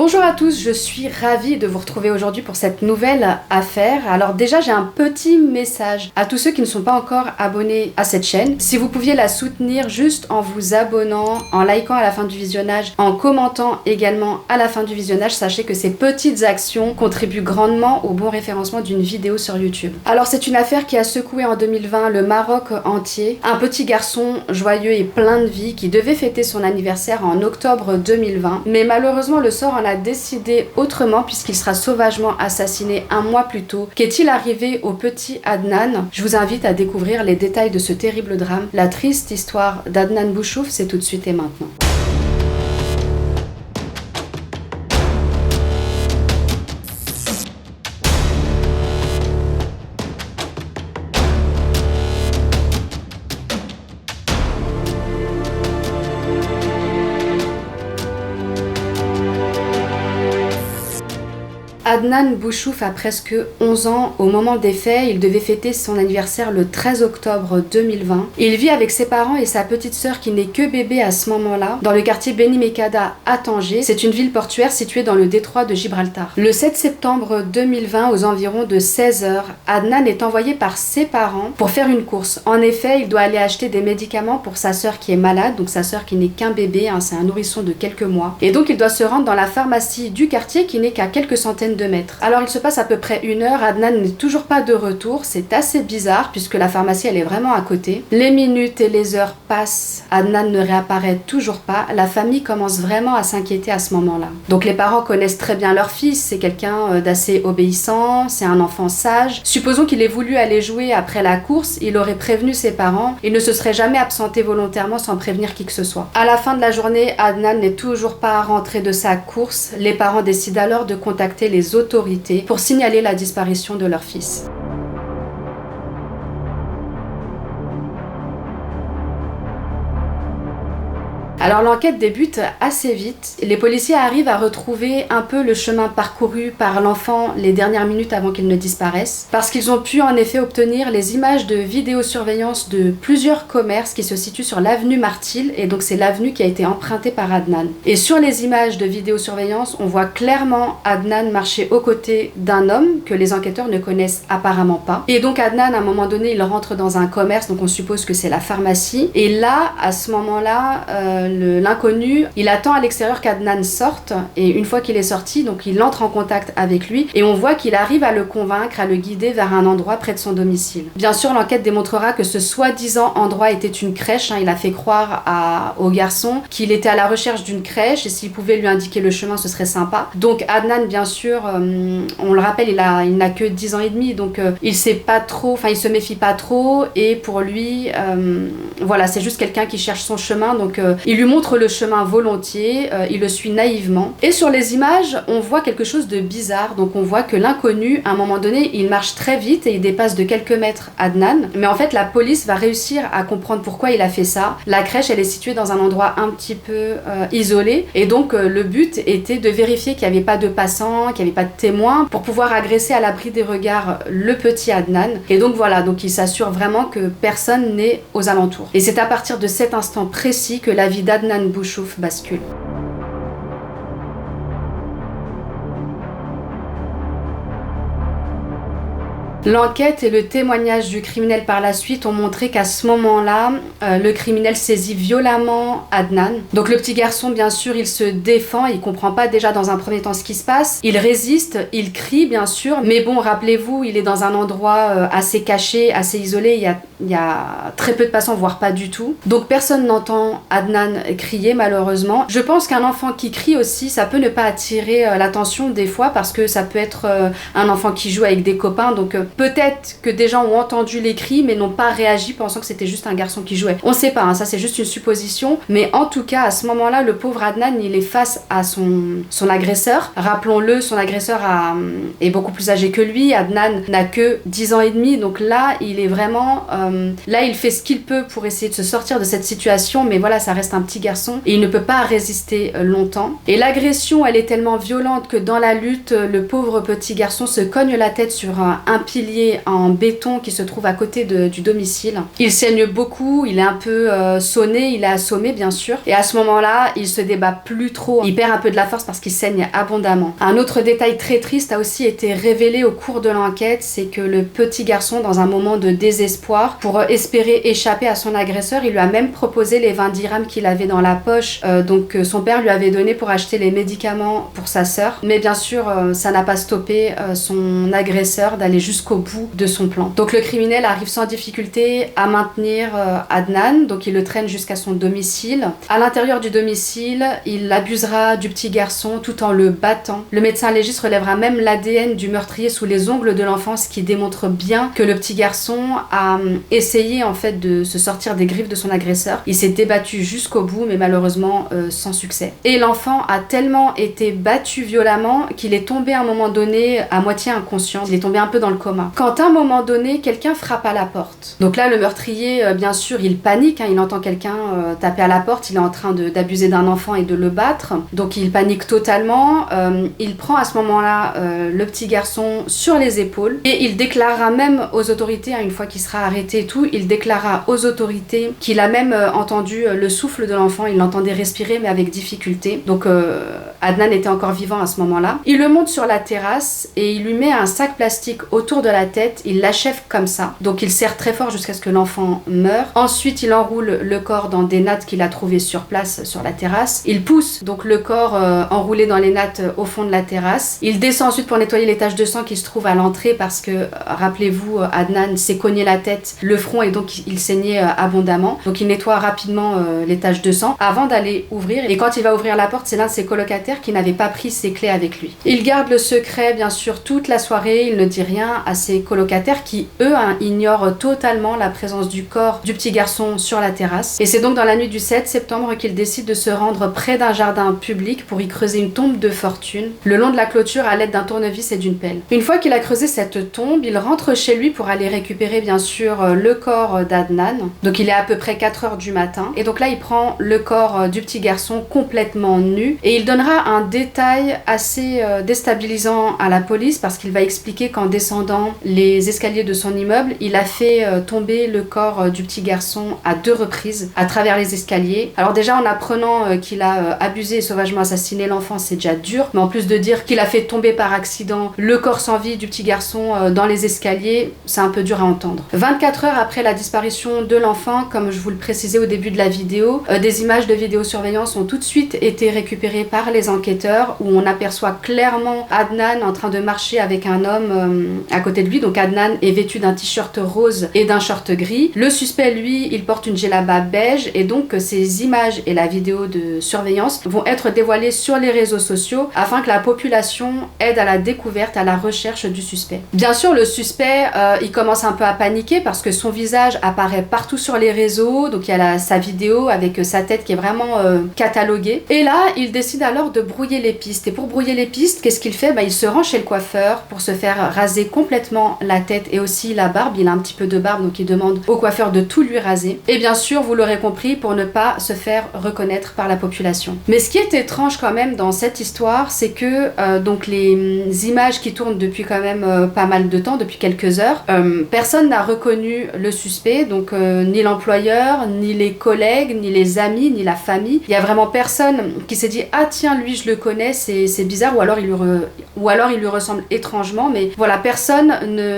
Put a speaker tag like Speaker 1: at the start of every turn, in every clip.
Speaker 1: Bonjour à tous, je suis ravie de vous retrouver aujourd'hui pour cette nouvelle affaire. Alors déjà, j'ai un petit message à tous ceux qui ne sont pas encore abonnés à cette chaîne. Si vous pouviez la soutenir juste en vous abonnant, en likant à la fin du visionnage, en commentant également à la fin du visionnage, sachez que ces petites actions contribuent grandement au bon référencement d'une vidéo sur YouTube. Alors c'est une affaire qui a secoué en 2020 le Maroc entier. Un petit garçon joyeux et plein de vie qui devait fêter son anniversaire en octobre 2020. Mais malheureusement, le sort en a décidé autrement puisqu'il sera sauvagement assassiné un mois plus tôt. Qu'est-il arrivé au petit Adnan? Je vous invite à découvrir les détails de ce terrible drame. La triste histoire d'Adnan Bouchouf, c'est tout de suite et maintenant. Adnan Bouchouf a presque 11 ans au moment des faits. Il devait fêter son anniversaire le 13 octobre 2020. Il vit avec ses parents et sa petite sœur qui n'est que bébé à ce moment-là, dans le quartier Beni Mekada à Tanger. C'est une ville portuaire située dans le détroit de Gibraltar. Le 7 septembre 2020, aux environs de 16h, Adnan est envoyé par ses parents pour faire une course. En effet, il doit aller acheter des médicaments pour sa sœur qui est malade, donc sa sœur qui n'est qu'un bébé, c'est un nourrisson de quelques mois. Et donc il doit se rendre dans la pharmacie du quartier qui n'est qu'à quelques centaines de mètres. Alors il se passe à peu près 1 heure, Adnan n'est toujours pas de retour, c'est assez bizarre puisque la pharmacie elle est vraiment à côté. Les minutes et les heures passent, Adnan ne réapparaît toujours pas, la famille commence vraiment à s'inquiéter à ce moment-là. Donc les parents connaissent très bien leur fils, c'est quelqu'un d'assez obéissant, c'est un enfant sage. Supposons qu'il ait voulu aller jouer après la course, il aurait prévenu ses parents, il ne se serait jamais absenté volontairement sans prévenir qui que ce soit. À la fin de la journée, Adnan n'est toujours pas rentré de sa course, les parents décident alors de contacter les autorités pour signaler la disparition de leur fils. Alors l'enquête débute assez vite. Les policiers arrivent à retrouver un peu le chemin parcouru par l'enfant les dernières minutes avant qu'il ne disparaisse, parce qu'ils ont pu en effet obtenir les images de vidéosurveillance de plusieurs commerces qui se situent sur l'avenue Martil, et donc c'est l'avenue qui a été empruntée par Adnan. Et sur les images de vidéosurveillance, on voit clairement Adnan marcher aux côtés d'un homme que les enquêteurs ne connaissent apparemment pas. Et donc Adnan, à un moment donné, il rentre dans un commerce, donc on suppose que c'est la pharmacie, et là, à ce moment-là, l'inconnu, il attend à l'extérieur qu'Adnan sorte, et une fois qu'il est sorti, donc il entre en contact avec lui et on voit qu'il arrive à le convaincre, à le guider vers un endroit près de son domicile. Bien sûr, l'enquête démontrera que ce soi-disant endroit était une crèche, il a fait croire au garçon qu'il était à la recherche d'une crèche et s'il pouvait lui indiquer le chemin, ce serait sympa. Donc Adnan, bien sûr, on le rappelle, il n'a que 10 ans et demi, donc il sait pas trop, il se méfie pas trop, et pour lui, voilà, c'est juste quelqu'un qui cherche son chemin, donc il lui montre le chemin volontiers, il le suit naïvement. Et sur les images, on voit quelque chose de bizarre. Donc on voit que l'inconnu, à un moment donné, il marche très vite et il dépasse de quelques mètres Adnan. Mais en fait, la police va réussir à comprendre pourquoi il a fait ça. La crèche, elle est située dans un endroit un petit peu isolé. Et donc le but était de vérifier qu'il n'y avait pas de passants, qu'il n'y avait pas de témoins, pour pouvoir agresser à l'abri des regards le petit Adnan. Et donc voilà, donc il s'assure vraiment que personne n'est aux alentours. Et c'est à partir de cet instant précis que la vie d'Adnan Bouchouf bascule. L'enquête et le témoignage du criminel par la suite ont montré qu'à ce moment-là, le criminel saisit violemment Adnan. Donc le petit garçon, bien sûr, il se défend, il comprend pas déjà dans un premier temps ce qui se passe. Il résiste, il crie, bien sûr, mais bon, rappelez-vous, il est dans un endroit assez caché, assez isolé, il y a très peu de passants, voire pas du tout. Donc personne n'entend Adnan crier, malheureusement. Je pense qu'un enfant qui crie aussi, ça peut ne pas attirer l'attention des fois, parce que ça peut être un enfant qui joue avec des copains, donc peut-être que des gens ont entendu les cris mais n'ont pas réagi pensant que c'était juste un garçon qui jouait. On sait pas, ça c'est juste une supposition, mais en tout cas à ce moment-là, le pauvre Adnan, il est face à son agresseur. Rappelons-le, son agresseur est beaucoup plus âgé que lui. Adnan n'a que 10 ans et demi, donc là il est vraiment Là, il fait ce qu'il peut pour essayer de se sortir de cette situation, mais voilà, ça reste un petit garçon et il ne peut pas résister longtemps. Et l'agression, elle est tellement violente que dans la lutte, le pauvre petit garçon se cogne la tête sur un pilier en béton qui se trouve à côté du domicile. Il saigne beaucoup, il est un peu sonné, il est assommé bien sûr. Et à ce moment-là, il se débat plus trop. Il perd un peu de la force parce qu'il saigne abondamment. Un autre détail très triste a aussi été révélé au cours de l'enquête, c'est que le petit garçon, dans un moment de désespoir, pour espérer échapper à son agresseur, il lui a même proposé les 20 dirhams qu'il avait dans la poche, que son père lui avait donné pour acheter les médicaments pour sa sœur. Mais bien sûr, ça n'a pas stoppé son agresseur d'aller jusqu'au bout de son plan. Donc le criminel arrive sans difficulté à maintenir Adnan, donc il le traîne jusqu'à son domicile. À l'intérieur du domicile, il abusera du petit garçon tout en le battant. Le médecin légiste relèvera même l'ADN du meurtrier sous les ongles de l'enfant, ce qui démontre bien que le petit garçon a essayé en fait de se sortir des griffes de son agresseur. Il s'est débattu jusqu'au bout, mais malheureusement sans succès. Et l'enfant a tellement été battu violemment qu'il est tombé à un moment donné à moitié inconscient. Il est tombé un peu dans le coma. Quand à un moment donné, quelqu'un frappe à la porte. Donc là, le meurtrier, bien sûr, il panique. Il entend quelqu'un taper à la porte. Il est en train d'abuser d'un enfant et de le battre. Donc il panique totalement. Il prend à ce moment-là le petit garçon sur les épaules et il déclarera même aux autorités, une fois qu'il sera arrêté et tout, il déclarera aux autorités qu'il a même entendu le souffle de l'enfant. Il l'entendait respirer mais avec difficulté. Donc Adnan était encore vivant à ce moment-là. Il le monte sur la terrasse et il lui met un sac plastique autour de la tête. Il l'achève comme ça. Donc il serre très fort jusqu'à ce que l'enfant meure. Ensuite, il enroule le corps dans des nattes qu'il a trouvées sur place sur la terrasse. Il pousse donc le corps enroulé dans les nattes au fond de la terrasse. Il descend ensuite pour nettoyer les taches de sang qui se trouvent à l'entrée parce que, rappelez-vous, Adnan s'est cogné la tête, le front et donc il saignait abondamment. Donc il nettoie rapidement les taches de sang avant d'aller ouvrir. Et quand il va ouvrir la porte, c'est l'un de ses colocataires qui n'avait pas pris ses clés avec lui. Il garde le secret bien sûr toute la soirée. Il ne dit rien à ses colocataires qui, eux, ignorent totalement la présence du corps du petit garçon sur la terrasse. Et c'est donc dans la nuit du 7 septembre qu'il décide de se rendre près d'un jardin public pour y creuser une tombe de fortune le long de la clôture à l'aide d'un tournevis et d'une pelle. Une fois qu'il a creusé cette tombe, il rentre chez lui pour aller récupérer bien sûr le corps d'Adnan. Donc il est à peu près 4h du matin et donc là il prend le corps du petit garçon complètement nu et il donnera un détail assez déstabilisant à la police parce qu'il va expliquer qu'en descendant les escaliers de son immeuble, il a fait tomber le corps du petit garçon à 2 reprises à travers les escaliers. Alors déjà en apprenant qu'il a abusé et sauvagement assassiné l'enfant, c'est déjà dur, mais en plus de dire qu'il a fait tomber par accident le corps sans vie du petit garçon dans les escaliers, c'est un peu dur à entendre. 24 heures après la disparition de l'enfant, comme je vous le précisais au début de la vidéo, des images de vidéosurveillance ont tout de suite été récupérées par les enquêteurs où on aperçoit clairement Adnan en train de marcher avec un homme à côté de lui. Donc Adnan est vêtu d'un t-shirt rose et d'un short gris. Le suspect, lui, il porte une djellaba beige et donc ces images et la vidéo de surveillance vont être dévoilées sur les réseaux sociaux afin que la population aide à la découverte, à la recherche du suspect. Bien sûr, le suspect, il commence un peu à paniquer parce que son visage apparaît partout sur les réseaux, donc il y a sa vidéo avec sa tête qui est vraiment cataloguée. Et là, il décide alors de brouiller les pistes. Et pour brouiller les pistes, qu'est-ce qu'il fait ? Il se rend chez le coiffeur pour se faire raser complètement la tête et aussi la barbe. Il a un petit peu de barbe, donc il demande au coiffeur de tout lui raser. Et bien sûr, vous l'aurez compris, pour ne pas se faire reconnaître par la population. Mais ce qui est étrange quand même dans cette histoire, c'est que donc les images qui tournent depuis quand même pas mal de temps, depuis quelques heures, personne n'a reconnu le suspect, donc ni l'employeur, ni les collègues, ni les amis, ni la famille. Il y a vraiment personne qui s'est dit ah tiens lui je le connais, c'est bizarre, ou alors il lui ressemble étrangement, mais voilà, personne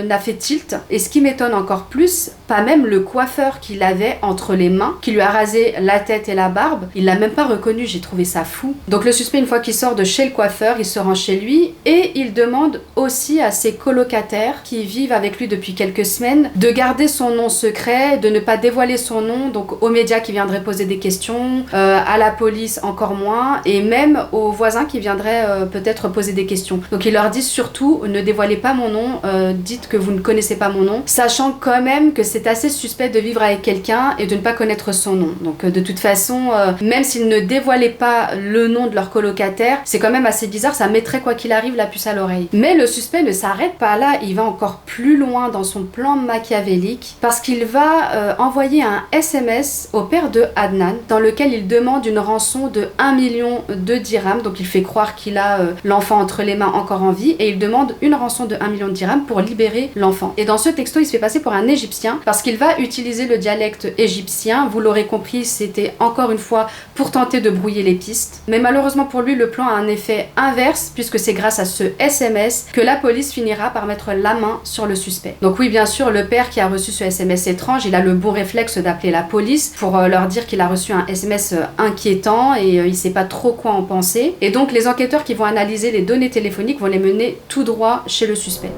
Speaker 1: n'a fait tilt. Et ce qui m'étonne encore plus, pas même le coiffeur qu'il avait entre les mains, qui lui a rasé la tête et la barbe, il l'a même pas reconnu. J'ai trouvé ça fou. Donc le suspect, une fois qu'il sort de chez le coiffeur, il se rend chez lui et il demande aussi à ses colocataires qui vivent avec lui depuis quelques semaines de garder son nom secret, de ne pas dévoiler son nom, donc aux médias qui viendraient poser des questions, à la police encore moins, et même aux aux voisins qui viendraient peut-être poser des questions. Donc ils leur disent surtout, ne dévoilez pas mon nom, dites que vous ne connaissez pas mon nom, sachant quand même que c'est assez suspect de vivre avec quelqu'un et de ne pas connaître son nom. Donc de toute façon, même s'ils ne dévoilaient pas le nom de leur colocataire, c'est quand même assez bizarre, ça mettrait quoi qu'il arrive la puce à l'oreille. Mais le suspect ne s'arrête pas là, il va encore plus loin dans son plan machiavélique, parce qu'il va envoyer un SMS au père de Adnan, dans lequel il demande une rançon de 1 million de dirhams, donc il fait croire qu'il a l'enfant entre les mains encore en vie, et il demande une rançon de 1 million de dirhams pour libérer l'enfant. Et dans ce texto, il se fait passer pour un Égyptien, parce qu'il va utiliser le dialecte égyptien, vous l'aurez compris, c'était encore une fois pour tenter de brouiller les pistes. Mais malheureusement pour lui, le plan a un effet inverse, puisque c'est grâce à ce SMS que la police finira par mettre la main sur le suspect. Donc oui, bien sûr, le père qui a reçu ce SMS étrange, il a le bon réflexe d'appeler la police pour leur dire qu'il a reçu un SMS inquiétant et il sait pas trop quoi en penser. Et donc les enquêteurs qui vont analyser les données téléphoniques vont les mener tout droit chez le suspect.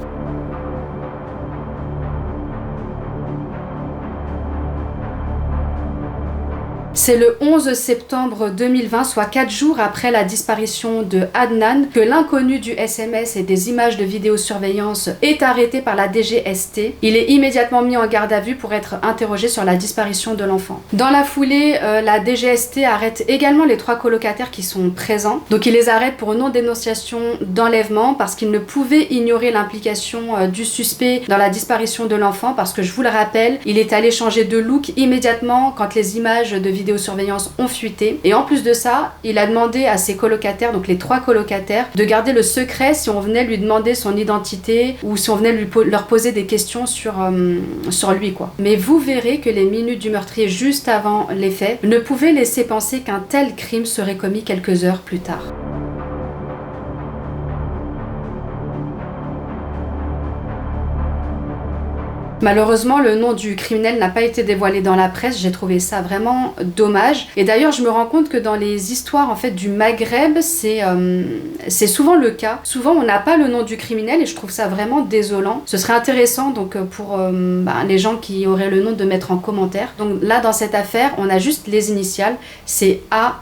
Speaker 1: C'est le 11 septembre 2020, soit 4 jours après la disparition de Adnan, que l'inconnu du SMS et des images de vidéosurveillance est arrêté par la DGST. Il est immédiatement mis en garde à vue pour être interrogé sur la disparition de l'enfant. Dans la foulée, la DGST arrête également les 3 colocataires qui sont présents. Donc il les arrête pour non-dénonciation d'enlèvement parce qu'ils ne pouvaient ignorer l'implication du suspect dans la disparition de l'enfant, parce que je vous le rappelle, il est allé changer de look immédiatement quand les images de vidéosurveillance ont fuité. Et en plus de ça, il a demandé à ses colocataires, donc les 3 colocataires, de garder le secret si on venait lui demander son identité ou si on venait leur poser des questions sur lui, quoi. Mais vous verrez que les minutes du meurtrier juste avant les faits ne pouvaient laisser penser qu'un tel crime serait commis quelques heures plus tard. Malheureusement, le nom du criminel n'a pas été dévoilé dans la presse, j'ai trouvé ça vraiment dommage. Et d'ailleurs, je me rends compte que dans les histoires en fait du Maghreb, c'est souvent le cas. Souvent, on n'a pas le nom du criminel et je trouve ça vraiment désolant. Ce serait intéressant donc pour les gens qui auraient le nom de mettre en commentaire. Donc là, dans cette affaire, on a juste les initiales, c'est A.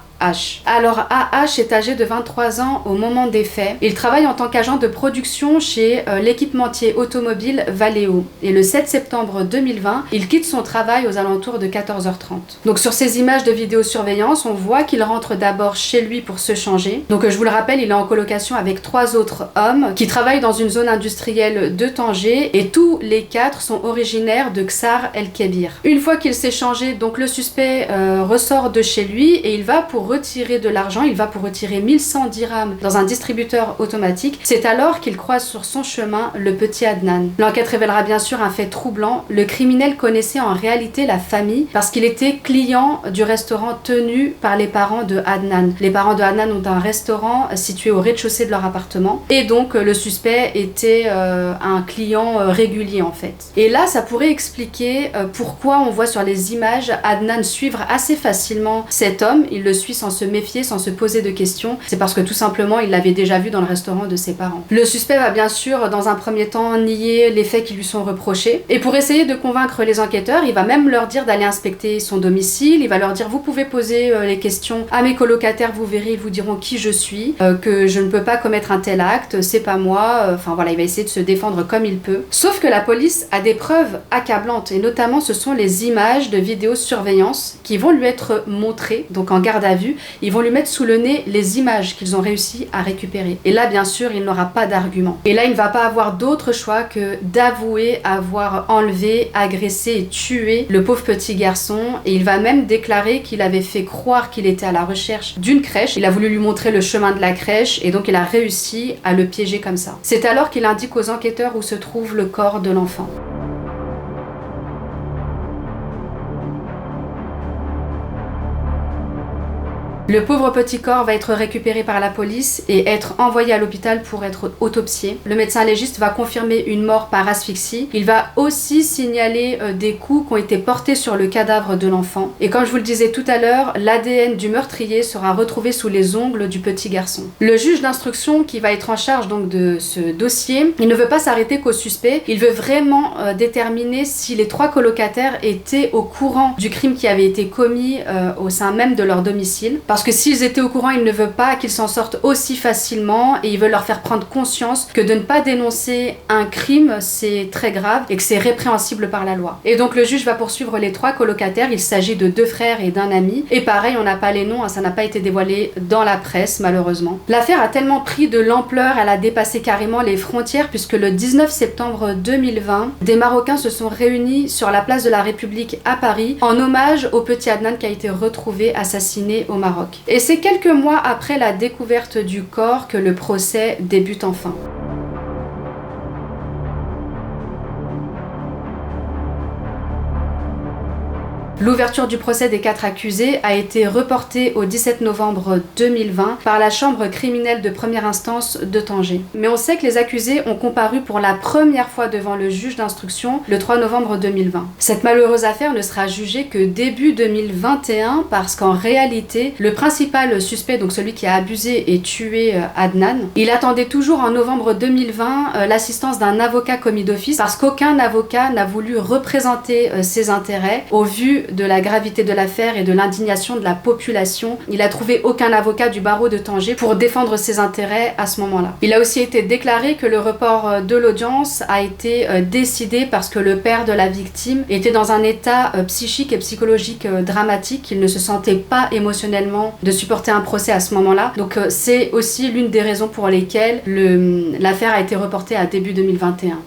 Speaker 1: Alors AH est âgé de 23 ans au moment des faits. Il travaille en tant qu'agent de production chez l'équipementier automobile Valeo. Et le 7 septembre 2020, il quitte son travail aux alentours de 14h30. Donc sur ces images de vidéosurveillance, on voit qu'il rentre d'abord chez lui pour se changer. Donc je vous le rappelle, il est en colocation avec 3 autres hommes qui travaillent dans une zone industrielle de Tanger et tous les 4 sont originaires de Ksar el-Kébir. Une fois qu'il s'est changé, donc le suspect ressort de chez lui et il va pour retirer de l'argent, il va pour retirer 1100 dirhams dans un distributeur automatique. C'est alors qu'il croise sur son chemin le petit Adnan. L'enquête révélera bien sûr un fait troublant. Le criminel connaissait en réalité la famille parce qu'il était client du restaurant tenu par les parents de Adnan. Les parents de Adnan ont un restaurant situé au rez-de-chaussée de leur appartement et donc le suspect était un client régulier en fait. Et là, ça pourrait expliquer pourquoi on voit sur les images Adnan suivre assez facilement cet homme. Il le suit sans se méfier, sans se poser de questions. C'est parce que tout simplement, il l'avait déjà vu dans le restaurant de ses parents. Le suspect va bien sûr, dans un premier temps, nier les faits qui lui sont reprochés. Et pour essayer de convaincre les enquêteurs, il va même leur dire d'aller inspecter son domicile. Il va leur dire, vous pouvez poser les questions à mes colocataires, vous verrez, ils vous diront qui je suis, que je ne peux pas commettre un tel acte, c'est pas moi. Enfin voilà, il va essayer de se défendre comme il peut. Sauf que la police a des preuves accablantes, et notamment ce sont les images de vidéosurveillance qui vont lui être montrées, donc en garde à vue. Ils vont lui mettre sous le nez les images qu'ils ont réussi à récupérer. Et là, bien sûr, il n'aura pas d'argument. Et là, il ne va pas avoir d'autre choix que d'avouer avoir enlevé, agressé et tué le pauvre petit garçon. Et il va même déclarer qu'il avait fait croire qu'il était à la recherche d'une crèche. Il a voulu lui montrer le chemin de la crèche et donc il a réussi à le piéger comme ça. C'est alors qu'il indique aux enquêteurs où se trouve le corps de l'enfant. Le pauvre petit corps va être récupéré par la police et être envoyé à l'hôpital pour être autopsié. Le médecin légiste va confirmer une mort par asphyxie. Il va aussi signaler des coups qui ont été portés sur le cadavre de l'enfant. Et comme je vous le disais tout à l'heure, l'ADN du meurtrier sera retrouvé sous les ongles du petit garçon. Le juge d'instruction qui va être en charge donc de ce dossier, il ne veut pas s'arrêter qu'au suspect. Il veut vraiment déterminer si les 3 colocataires étaient au courant du crime qui avait été commis au sein même de leur domicile. Parce Parce que s'ils étaient au courant, ils ne veulent pas qu'ils s'en sortent aussi facilement et ils veulent leur faire prendre conscience que de ne pas dénoncer un crime, c'est très grave et que c'est répréhensible par la loi. Et donc le juge va poursuivre les 3 colocataires. Il s'agit de 2 frères et d'un ami. Et pareil, on n'a pas les noms, ça n'a pas été dévoilé dans la presse malheureusement. L'affaire a tellement pris de l'ampleur, elle a dépassé carrément les frontières puisque le 19 septembre 2020, des Marocains se sont réunis sur la place de la République à Paris en hommage au petit Adnan qui a été retrouvé assassiné au Maroc. Et c'est quelques mois après la découverte du corps que le procès débute enfin. L'ouverture du procès des 4 accusés a été reportée au 17 novembre 2020 par la chambre criminelle de première instance de Tanger. Mais on sait que les accusés ont comparu pour la première fois devant le juge d'instruction le 3 novembre 2020. Cette malheureuse affaire ne sera jugée que début 2021 parce qu'en réalité, le principal suspect, donc celui qui a abusé et tué Adnan, il attendait toujours en novembre 2020 l'assistance d'un avocat commis d'office parce qu'aucun avocat n'a voulu représenter ses intérêts au vu de la gravité de l'affaire et de l'indignation de la population. Il a trouvé aucun avocat du barreau de Tanger pour défendre ses intérêts à ce moment-là. Il a aussi été déclaré que le report de l'audience a été décidé parce que le père de la victime était dans un état psychique et psychologique dramatique. Il ne se sentait pas émotionnellement de supporter un procès à ce moment-là. Donc c'est aussi l'une des raisons pour lesquelles l'affaire a été reportée à début 2021.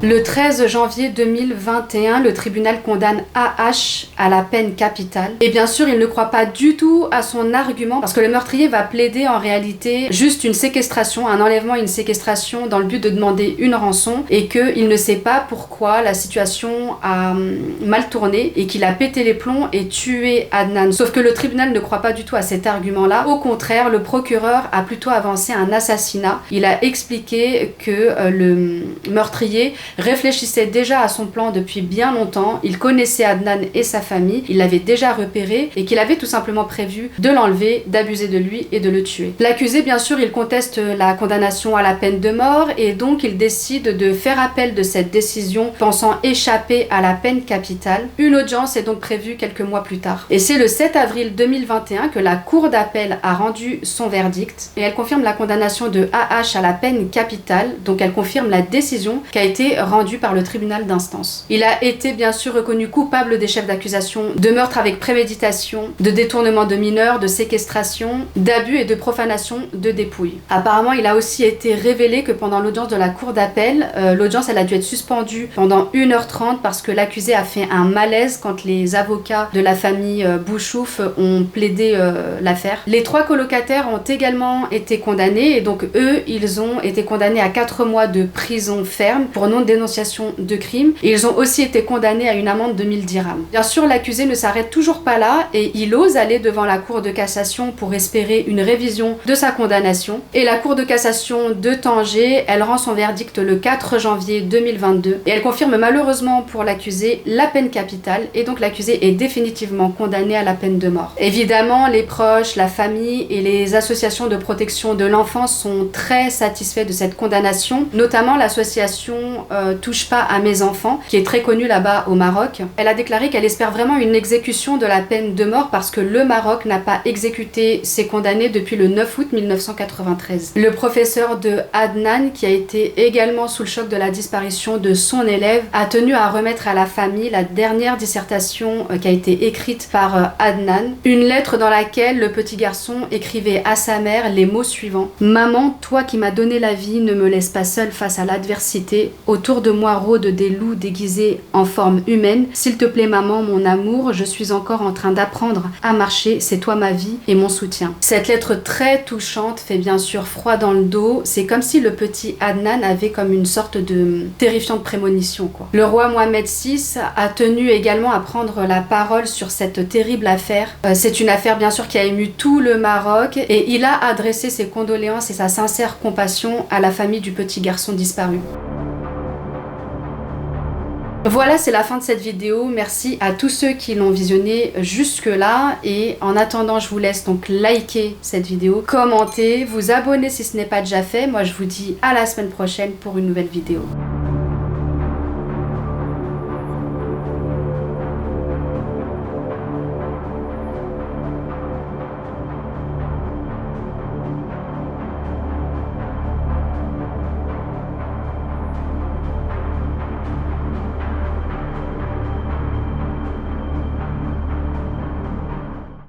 Speaker 1: Le 13 janvier 2021, le tribunal condamne AH à la peine capitale. Et bien sûr, il ne croit pas du tout à son argument parce que le meurtrier va plaider en réalité juste une séquestration, un enlèvement et une séquestration dans le but de demander une rançon et qu'il ne sait pas pourquoi la situation a mal tourné et qu'il a pété les plombs et tué Adnan. Sauf que le tribunal ne croit pas du tout à cet argument-là. Au contraire, le procureur a plutôt avancé un assassinat. Il a expliqué que le meurtrier réfléchissait déjà à son plan depuis bien longtemps, il connaissait Adnan et sa famille, il l'avait déjà repéré et qu'il avait tout simplement prévu de l'enlever, d'abuser de lui et de le tuer. L'accusé, bien sûr, il conteste la condamnation à la peine de mort et donc il décide de faire appel de cette décision pensant échapper à la peine capitale. Une audience est donc prévue quelques mois plus tard. Et c'est le 7 avril 2021 que la cour d'appel a rendu son verdict et elle confirme la condamnation de AH à la peine capitale, donc elle confirme la décision qui a été rendu par le tribunal d'instance. Il a été bien sûr reconnu coupable des chefs d'accusation de meurtre avec préméditation, de détournement de mineurs, de séquestration, d'abus et de profanation de dépouilles. Apparemment, il a aussi été révélé que pendant l'audience de la cour d'appel, l'audience elle a dû être suspendue pendant 1h30 parce que l'accusé a fait un malaise quand les avocats de la famille Bouchouf ont plaidé l'affaire. Les 3 colocataires ont également été condamnés et donc eux, ils ont été condamnés à 4 mois de prison ferme pour non-dénonciation de crime et ils ont aussi été condamnés à une amende de 1000 dirhams. Bien sûr, l'accusé ne s'arrête toujours pas là et il ose aller devant la cour de cassation pour espérer une révision de sa condamnation. Et la cour de cassation de Tanger, elle rend son verdict le 4 janvier 2022 et elle confirme malheureusement pour l'accusé la peine capitale et donc l'accusé est définitivement condamné à la peine de mort. Évidemment, les proches, la famille et les associations de protection de l'enfance sont très satisfaits de cette condamnation, notamment l'association Touche pas à mes enfants, qui est très connue là-bas au Maroc. Elle a déclaré qu'elle espère vraiment une exécution de la peine de mort parce que le Maroc n'a pas exécuté ses condamnés depuis le 9 août 1993. Le professeur de Adnan, qui a été également sous le choc de la disparition de son élève, a tenu à remettre à la famille la dernière dissertation qui a été écrite par Adnan. Une lettre dans laquelle le petit garçon écrivait à sa mère les mots suivants: « Maman, toi qui m'as donné la vie, ne me laisse pas seule face à l'adversité. Autour de moi rôdent des loups déguisés en forme humaine. S'il te plaît maman, mon amour, je suis encore en train d'apprendre à marcher. C'est toi ma vie et mon soutien. » Cette lettre très touchante fait bien sûr froid dans le dos. C'est comme si le petit Adnan avait comme une sorte de terrifiante prémonition, quoi. Le roi Mohamed VI a tenu également à prendre la parole sur cette terrible affaire. C'est une affaire bien sûr qui a ému tout le Maroc et il a adressé ses condoléances et sa sincère compassion à la famille du petit garçon disparu. Voilà, c'est la fin de cette vidéo. Merci à tous ceux qui l'ont visionné jusque là et en attendant, je vous laisse donc liker cette vidéo, commenter, vous abonner si ce n'est pas déjà fait. Moi, je vous dis à la semaine prochaine pour une nouvelle vidéo.